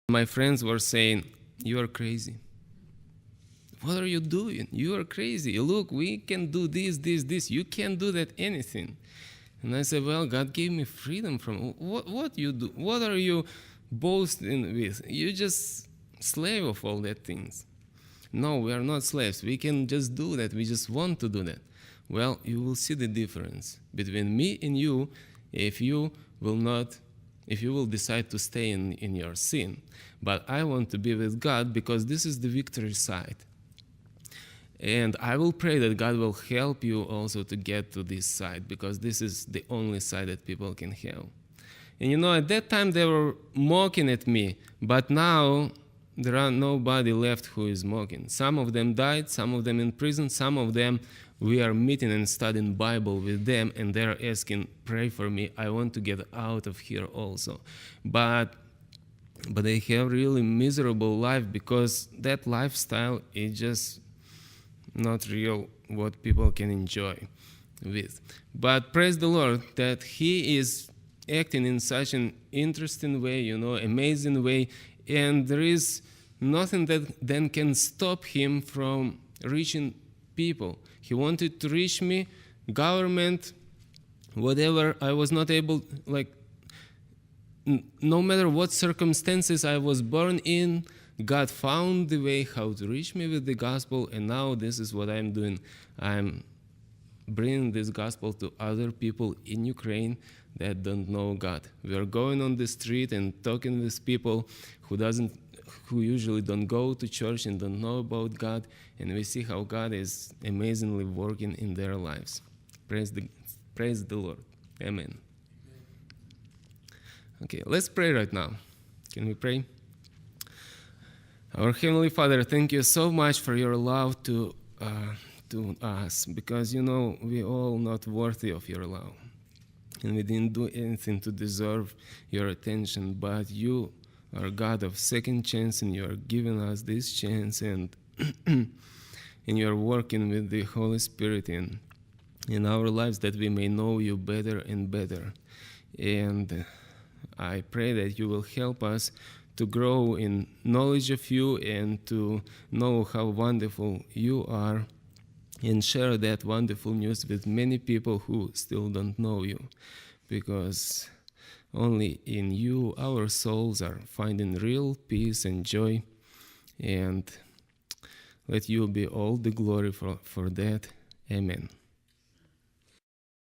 My friends were saying, "You are crazy. What are you doing? You are crazy. Look, we can do this. You can't do that anything." And I said, "Well, God gave me freedom from what you do. What are you boasting with? You're just slave of all that things." "No, we are not slaves. We can just do that. We just want to do that." Well, you will see the difference between me and you if you will decide to stay in your sin. But I want to be with God because this is the victory side. And I will pray that God will help you also to get to this side, because this is the only side that people can have. And at that time they were mocking at me, but now there are nobody left who is mocking. Some of them died, some of them in prison, some of them we are meeting and studying Bible with them, and they're asking, "Pray for me, I want to get out of here also." But they have really miserable life, because that lifestyle is just not real what people can enjoy with. But praise the Lord that He is acting in such an interesting way, amazing way, and there is nothing that then can stop Him from reaching people. He wanted to reach me, government, whatever. I was not able, no matter what circumstances I was born in, God found the way how to reach me with the gospel, and now this is what I'm doing. I'm bringing this gospel to other people in Ukraine that don't know God. We are going on the street and talking with people who usually don't go to church and don't know about God, and we see how God is amazingly working in their lives. Praise the Lord. Amen. Okay, let's pray right now. Can we pray? Our Heavenly Father, thank you so much for your love to us, because we all not worthy of your love, and we didn't do anything to deserve your attention, but you are God of second chance, and you are giving us this chance, and and you are working with the Holy Spirit in our lives that we may know you better and better. And I pray that you will help us to grow in knowledge of you and to know how wonderful you are, and share that wonderful news with many people who still don't know you, because only in you our souls are finding real peace and joy, and let you be all the glory for that. Amen.